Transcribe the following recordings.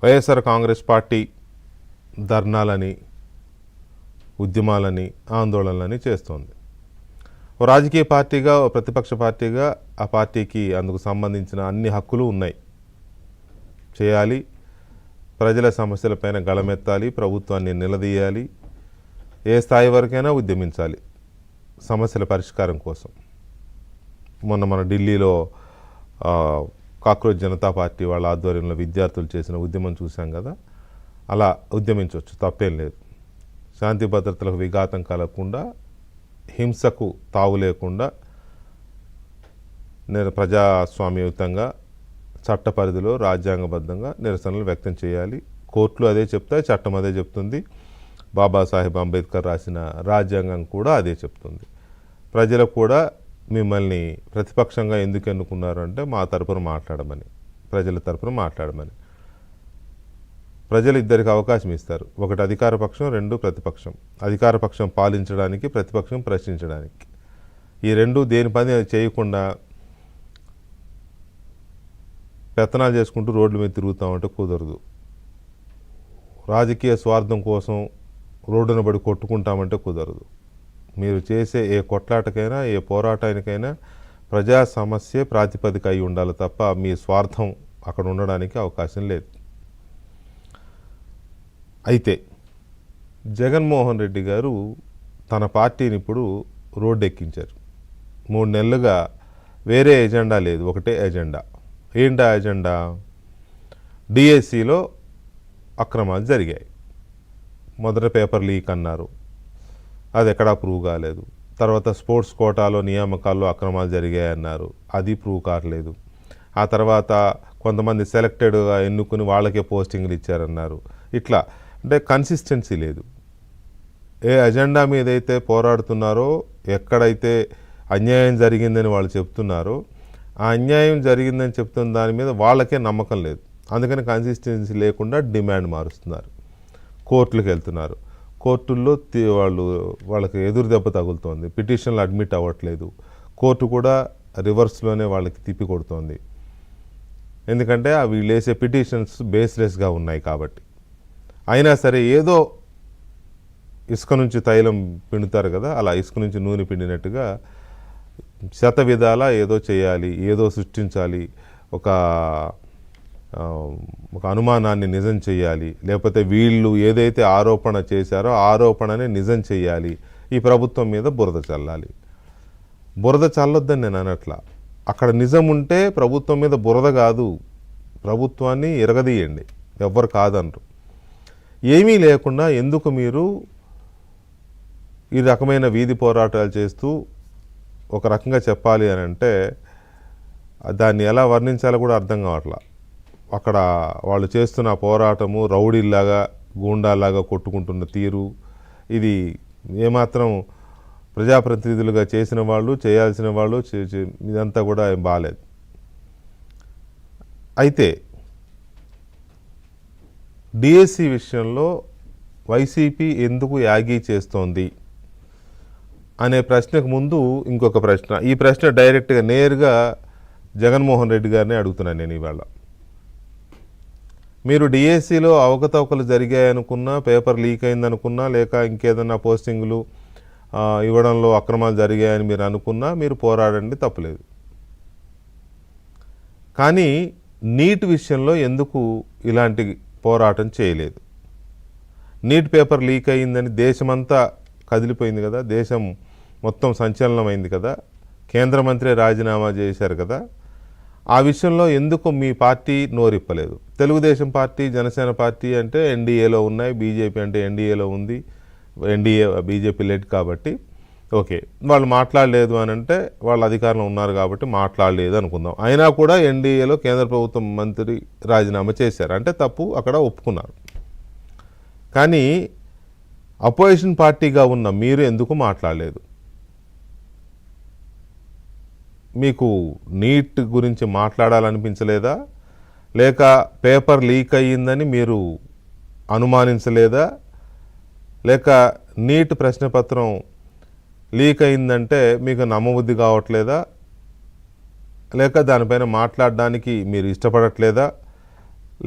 YSR Congress party ధర్నాలని, ఉద్యమాలని, ఆందోళనలని చేస్తోంది. ఓ రాజకీయ పార్టీగా, ఓ ప్రతిపక్ష పార్టీగా ఆ పార్టీకి అందుకు సంబంధించిన అన్ని హక్కులు ఉన్నాయి. చేయాలి, ప్రజల సమస్యలపైన గళమెత్తాలి, ప్రభుత్వాన్ని నిలదీయాలి, ఏ స్థాయి వరకైనా ఉద్యమించాలి సమస్యల పరిష్కారం కోసం. మన ఢిల్లీలో కాక్రోచ్ జనతా పార్టీ వాళ్ళ ఆధ్వర్యంలో విద్యార్థులు చేసిన ఉద్యమం చూసాం కదా, అలా ఉద్యమించవచ్చు, తప్పేం లేదు. శాంతి భద్రతలకు విఘాతం కలగకుండా, హింసకు తావు లేకుండా ప్రజాస్వామ్యయుతంగా చట్ట పరిధిలో రాజ్యాంగబద్ధంగా నిరసనలు వ్యక్తం చేయాలి. కోర్టులు అదే చెప్తాయి, చట్టం అదే చెప్తుంది, బాబాసాహెబ్ అంబేద్కర్ రాసిన రాజ్యాంగం కూడా అదే చెప్తుంది. ప్రజలకు కూడా మిమ్మల్ని ప్రతిపక్షంగా ఎందుకు ఎన్నుకున్నారు అంటే మా తరపున మాట్లాడమని, ప్రజల తరపున మాట్లాడమని. ప్రజలు ఇద్దరికి అవకాశం ఇస్తారు, ఒకటి అధికార పక్షం, రెండు ప్రతిపక్షం. అధికార పక్షం పాలించడానికి, ప్రతిపక్షం ప్రశ్నించడానికి. ఈ రెండు దేని పని అది చేయకుండా పెత్తనాలు చేసుకుంటూ రోడ్ల మీద తిరుగుతామంటే కుదరదు. రాజకీయ స్వార్థం కోసం రోడ్డున పడి కొట్టుకుంటామంటే కుదరదు. మీరు చేసే ఏ కొట్లాటకైనా, ఏ పోరాటానికైనా ప్రజా సమస్య ప్రాతిపదిక అయి ఉండాలి తప్ప మీ స్వార్థం అక్కడ ఉండడానికి అవకాశం లేదు. అయితే జగన్మోహన్ రెడ్డి గారు తన పార్టీని ఇప్పుడు రోడ్డు ఎక్కించారు. 3 నెలలుగా వేరే ఎజెండా లేదు, ఒకటే ఎజెండా. ఏంటా ఎజెండా? డిఎస్సిలో అక్రమాలు జరిగాయి. మొదట పేపర్ లీక్ అన్నారు, అది ఎక్కడా ప్రూవ్ కాలేదు. తర్వాత స్పోర్ట్స్ కోటాలో నియామకాల్లో అక్రమాలు జరిగాయన్నారు, అది ప్రూవ్ కావట్లేదు. ఆ తర్వాత కొంతమంది సెలెక్టెడ్గా ఎన్నుకుని వాళ్ళకే పోస్టింగ్లు ఇచ్చారన్నారు. ఇట్లా అంటే కన్సిస్టెన్సీ లేదు. ఏ అజెండా మీద అయితే పోరాడుతున్నారో, ఎక్కడైతే అన్యాయం జరిగిందని వాళ్ళు చెప్తున్నారో, ఆ అన్యాయం జరిగిందని చెప్తున్న దాని మీద వాళ్ళకే నమ్మకం లేదు. అందుకని కన్సిస్టెన్సీ లేకుండా డిమాండ్ మారుస్తున్నారు, కోర్టులకు వెళ్తున్నారు. కోర్టుల్లో వాళ్ళకి ఎదురు దెబ్బ తగులుతోంది, పిటిషన్లు అడ్మిట్ అవ్వట్లేదు. కోర్టు కూడా రివర్స్లోనే వాళ్ళకి తిప్పి కొడుతోంది. ఎందుకంటే వీళ్ళు వేసే పిటిషన్స్ బేస్లెస్గా ఉన్నాయి కాబట్టి. అయినా సరే ఏదో ఇసుక నుంచి తైలం పిండుతారు కదా, అలా ఇసుక నుంచి నూనె పిండినట్టుగా శత విధాలా ఏదో చేయాలి, ఏదో సృష్టించాలి, ఒక అనుమానాన్ని నిజం చేయాలి, లేకపోతే వీళ్ళు ఏదైతే ఆరోపణ చేశారో ఆరోపణని నిజం చేయాలి, ఈ ప్రభుత్వం మీద బురద చల్లాలి. బురద చల్లొద్దని నేను అనట్లా. అక్కడ నిజం ఉంటే ప్రభుత్వం మీద బురద కాదు, ప్రభుత్వాన్ని ఎరగదీయండి, ఎవ్వరు కాదనరు. ఏమీ లేకుండా ఎందుకు మీరు ఈ రకమైన వీధి పోరాటాలు చేస్తూ, ఒక రకంగా చెప్పాలి అని అంటే దాన్ని ఎలా వర్ణించాలో కూడా అర్థం కావట్లా. అక్కడ వాళ్ళు చేస్తున్న పోరాటము రౌడీల్లాగా, గూండాలాగా కొట్టుకుంటున్న తీరు, ఇది ఏమాత్రం ప్రజాప్రతినిధులుగా చేసిన వాళ్ళు, చేయాల్సిన వాళ్ళు ఇదంతా కూడా ఏం బాలేదు. అయితే డిఎస్సి విషయంలో వైసీపీ ఎందుకు యాగీ చేస్తోంది అనే ప్రశ్నకు ముందు ఇంకొక ప్రశ్న. ఈ ప్రశ్న డైరెక్ట్గా నేరుగా జగన్మోహన్ రెడ్డి గారిని అడుగుతున్నాను నేను ఇవాళ. మీరు డిఎస్సిలో అవకతవకలు జరిగాయనుకున్నా, పేపర్ లీక్ అయిందనుకున్నా, లేక ఇంకేదన్నా పోస్టింగులు ఇవ్వడంలో అక్రమాలు జరిగాయని మీరు అనుకున్నా, మీరు పోరాడండి, తప్పులేదు. కానీ నీట్ విషయంలో ఎందుకు ఇలాంటి పోరాటం చేయలేదు? నీట్ పేపర్ లీక్ అయ్యిందని దేశమంతా కదిలిపోయింది కదా, దేశం మొత్తం సంచలనమైంది కదా, కేంద్ర మంత్రి రాజీనామా చేశారు కదా. ఆ విషయంలో ఎందుకు మీ పార్టీ నోరిప్పలేదు? తెలుగుదేశం పార్టీ, జనసేన పార్టీ అంటే ఎన్డీఏలో ఉన్నాయి, బీజేపీ అంటే ఎన్డీఏలో ఉంది, ఎన్డీఏ బీజేపీ లెడ్ కాబట్టి ఓకే, వాళ్ళు మాట్లాడలేదు అని అంటే వాళ్ళు అధికారంలో ఉన్నారు కాబట్టి మాట్లాడలేదు అనుకుందాం. అయినా కూడా ఎన్డీఏలో కేంద్ర ప్రభుత్వం మంత్రి రాజీనామా చేశారు అంటే తప్పు, అక్కడ ఒప్పుకున్నారు. కానీ అపోజిషన్ పార్టీగా ఉన్న మీరు ఎందుకు మాట్లాడలేదు? మీకు నీట్ గురించి మాట్లాడాలనిపించలేదా? లేక పేపర్ లీక్ అయ్యిందని మీరు అనుమానించలేదా? లేక నీట్ ప్రశ్నపత్రం లీక్ అయిందంటే మీకు నమ్మబుద్ధి కావట్లేదా? లేక దానిపైన మాట్లాడడానికి మీరు ఇష్టపడట్లేదా?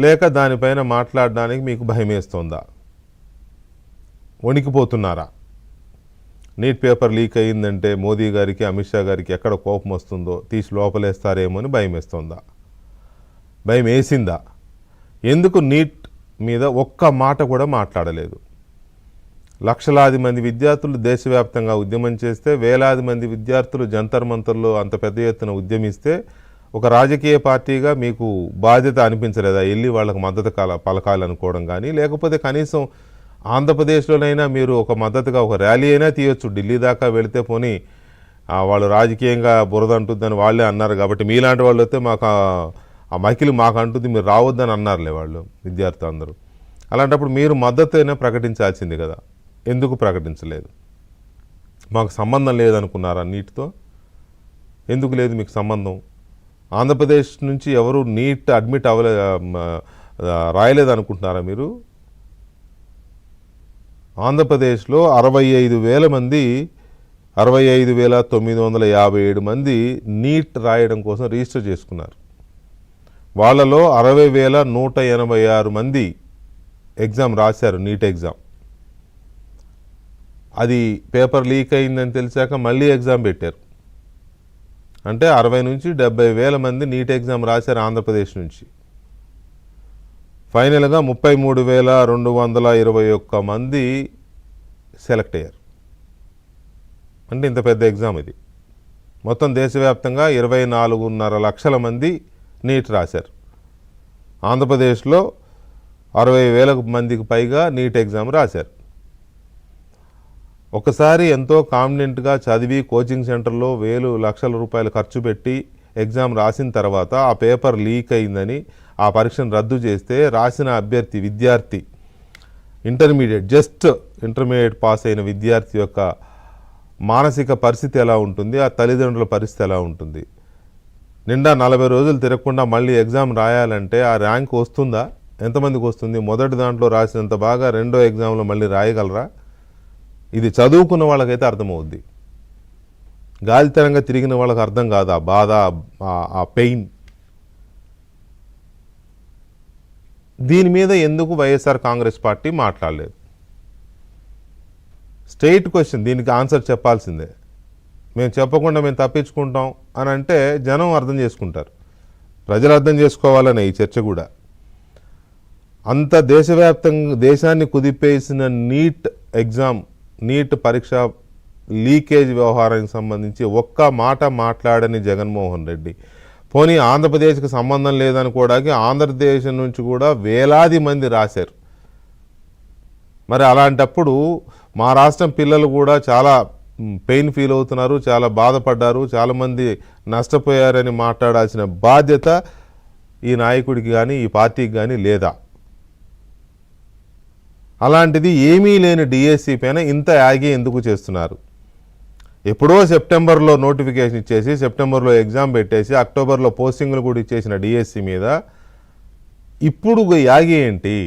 లేక దానిపైన మాట్లాడడానికి మీకు భయం వేస్తుందా? వణికిపోతున్నారా? నీట్ పేపర్ లీక్ అయ్యిందంటే మోదీ గారికి అమిత్ షా గారికి ఎక్కడ కోపం వస్తుందో తీసి లోపలేస్తారేమో అని భయం వేస్తుందా? భయం వేసిందా? ఎందుకు నీట్ మీద ఒక్క మాట కూడా మాట్లాడలేదు? లక్షలాది మంది విద్యార్థులు దేశవ్యాప్తంగా ఉద్యమం చేస్తే, వేలాది మంది విద్యార్థులు జంతర్ మంతర్లో అంత పెద్ద ఎత్తున ఉద్యమిస్తే ఒక రాజకీయ పార్టీగా మీకు బాధ్యత అనిపించలేదా? వెళ్ళి వాళ్ళకు మద్దతు పలకాలనుకోవడం కానీ, లేకపోతే కనీసం ఆంధ్రప్రదేశ్లోనైనా మీరు ఒక మద్దతుగా ఒక ర్యాలీ అయినా తీయొచ్చు. ఢిల్లీ దాకా వెళితే పోనీ వాళ్ళు రాజకీయంగా బురద అంటుందని వాళ్ళే అన్నారు కాబట్టి మీలాంటి వాళ్ళు వస్తే మాకు ఆ మైకిలు మాకు అంటుంది, మీరు రావద్దని అన్నారులే వాళ్ళు విద్యార్థులు అందరూ. అలాంటప్పుడు మీరు మద్దతు అయినా ప్రకటించాల్సింది కదా, ఎందుకు ప్రకటించలేదు? మాకు సంబంధం లేదనుకున్నారా నీట్తో? ఎందుకు లేదు మీకు సంబంధం? ఆంధ్రప్రదేశ్ నుంచి ఎవరు నీట్ అడ్మిట్ రాయలేదనుకుంటున్నారా మీరు? ఆంధ్రప్రదేశ్లో 65,000 మంది, 65,957 మంది నీట్ రాయడం కోసం రిజిస్టర్ చేసుకున్నారు. వాళ్ళలో 60,186 మంది ఎగ్జామ్ రాశారు, నీట్ ఎగ్జామ్. అది పేపర్ లీక్ అయిందని తెలిసాక మళ్ళీ ఎగ్జామ్ పెట్టారు. అంటే 60 నుంచి 70,000 మంది నీట్ ఎగ్జామ్ రాశారు ఆంధ్రప్రదేశ్ నుంచి. ఫైనల్గా 33,221 మంది సెలెక్ట్ అయ్యారు. అంటే ఇంత పెద్ద ఎగ్జామ్ ఇది. మొత్తం దేశవ్యాప్తంగా 24.5 లక్షల మంది నీట్ రాశారు. ఆంధ్రప్రదేశ్లో 60,000 మందికి పైగా నీట్ ఎగ్జామ్ రాశారు. ఒకసారి ఎంతో కాన్ఫిడెంట్గా చదివి కోచింగ్ సెంటర్లో వేలు లక్షల రూపాయలు ఖర్చు పెట్టి ఎగ్జామ్ రాసిన తర్వాత ఆ పేపర్ లీక్ అయిందని ఆ పరీక్షను రద్దు చేస్తే రాసిన అభ్యర్థి విద్యార్థి జస్ట్ ఇంటర్మీడియట్ పాస్ అయిన విద్యార్థి యొక్క మానసిక పరిస్థితి ఎలా ఉంటుంది, ఆ తల్లిదండ్రుల పరిస్థితి ఎలా ఉంటుంది? నిండా 40 రోజులు తిరగకుండా మళ్ళీ ఎగ్జామ్ రాయాలంటే ఆ ర్యాంక్ వస్తుందా? ఎంతమందికి వస్తుంది? మొదటి దాంట్లో రాసినంత బాగా రెండో ఎగ్జామ్లో మళ్ళీ రాయగలరా? ఇది చదువుకున్న వాళ్ళకైతే అర్థమవుద్ది. గాలితరంగా తిరిగిన వాళ్ళకి అర్థం కాదు ఆ బాధ, ఆ పెయిన్. దీని మీద ఎందుకు వైఎస్ఆర్ కాంగ్రెస్ పార్టీ మాట్లాడలేదు? స్ట్రెయిట్ క్వశ్చన్, దీనికి ఆన్సర్ చెప్పాల్సిందే. మేము చెప్పకుండా మేము తప్పించుకుంటాం అని అంటే జనం అర్థం చేసుకుంటారు, ప్రజలు అర్థం చేసుకోవాలనే ఈ చర్చ కూడా. అంత దేశవ్యాప్తంగా దేశాన్ని కుదిపేసిన నీట్ ఎగ్జామ్, నీట్ పరీక్ష లీకేజ్ వ్యవహారానికి సంబంధించి ఒక్క మాట మాట్లాడని జగన్మోహన్ రెడ్డి, పోనీ ఆంధ్రప్రదేశ్కి సంబంధం లేదనుకోవడానికి ఆంధ్రప్రదేశ్ నుంచి కూడా వేలాది మంది రాశారు. మరి అలాంటప్పుడు మా రాష్ట్రం పిల్లలు కూడా చాలా పెయిన్ ఫీల్ అవుతున్నారు, చాలా బాధపడ్డారు, చాలామంది నష్టపోయారని మాట్లాడాల్సిన బాధ్యత ఈ నాయకుడికి కానీ ఈ పార్టీకి కానీ లేదా? అలాంటిది ఏమీ లేని డిఎస్సి పైన ఇంత యాగి ఎందుకు చేస్తున్నారు? ఎప్పుడో సెప్టెంబర్లో నోటిఫికేషన్ ఇచ్చేసి సెప్టెంబర్లో ఎగ్జామ్ పెట్టేసి అక్టోబర్లో పోస్టింగ్లు కూడా ఇచ్చేసిన డిఎస్సి మీద ఇప్పుడు యాగి ఏంటి?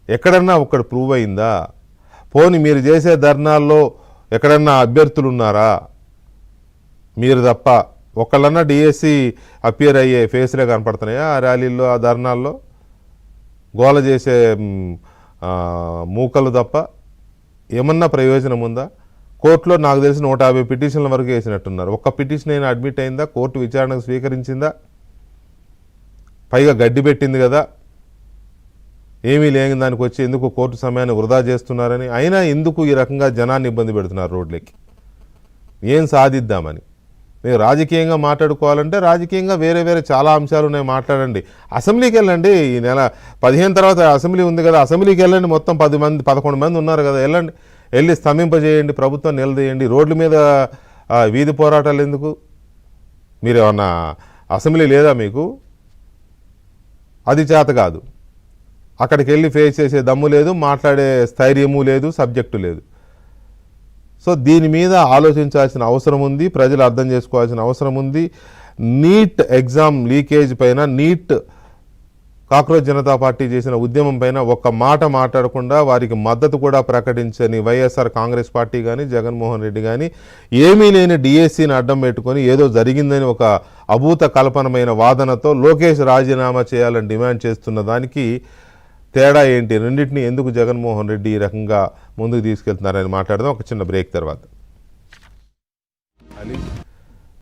ఎక్కడన్నా ఒక్కడు ప్రూవ్ అయిందా? పోనీ మీరు చేసే ధర్నాల్లో ఎక్కడన్నా అభ్యర్థులు ఉన్నారా? మీరు తప్ప ఒకళ్ళన్నా డిఎస్సి అపియర్ అయ్యే ఫేస్లే కనపడుతున్నాయా ఆ ర్యాలీల్లో, ఆ ధర్నాల్లో? గోల చేసే మూకలు తప్ప ఏమన్నా ప్రయోజనం ఉందా? కోర్టులో నాకు తెలిసి 150 పిటిషన్ల వరకు వేసినట్టున్నారు. ఒక్క పిటిషన్ అయినా అడ్మిట్ అయిందా? కోర్టు విచారణకు స్వీకరించిందా? పైగా గడ్డి పెట్టింది కదా, ఏమీ లేని దానికి వచ్చి ఎందుకు కోర్టు సమయాన్ని వృధా చేస్తున్నారని. అయినా ఎందుకు ఈ రకంగా జనాన్ని ఇబ్బంది పెడుతున్నారు రోడ్లకి? ఏం సాధిద్దామని? మీరు రాజకీయంగా మాట్లాడుకోవాలంటే రాజకీయంగా వేరే వేరే చాలా అంశాలు ఉన్నాయి, మాట్లాడండి. అసెంబ్లీకి వెళ్ళండి. ఈ నెల 15 తర్వాత అసెంబ్లీ ఉంది కదా, అసెంబ్లీకి వెళ్ళండి. మొత్తం 11 మంది ఉన్నారు కదా, వెళ్ళండి. వెళ్ళి స్తంభింపజేయండి, ప్రభుత్వం నిలదీయండి. రోడ్ల మీద వీధి పోరాటాలు ఎందుకు? మీరు ఏమన్నా అసెంబ్లీ లేదా మీకు? అది చేత కాదు. అక్కడికి వెళ్ళి ఫేస్ చేసే దమ్ము లేదు, మాట్లాడే స్థైర్యము లేదు, సబ్జెక్టు లేదు. సో దీని మీద ఆలోచించాల్సిన అవసరం ఉంది, ప్రజలు అర్థం చేసుకోవాల్సిన అవసరం ఉంది. నీట్ ఎగ్జామ్ లీకేజ్ పైన, నీట్ కాక్రోచ్ జనతా పార్టీ చేసిన ఉద్యమం పైన ఒక్క మాట మాట్లాడకుండా వారికి మద్దతు కూడా ప్రకటించని వైఎస్ఆర్ కాంగ్రెస్ పార్టీ కానీ జగన్మోహన్ రెడ్డి కానీ ఏమీ లేని డిఎస్సిని అడ్డం పెట్టుకొని ఏదో జరిగిందని ఒక అభూత కల్పనమైన వాదనతో లోకేష్ రాజీనామా చేయాలని డిమాండ్ చేస్తున్న దానికి తేడా ఏంటి? రెండింటినీ ఎందుకు జగన్మోహన్ రెడ్డి ఈ రకంగా ముందుకు తీసుకెళ్తున్నారని మాట్లాడదాం ఒక చిన్న బ్రేక్ తర్వాత.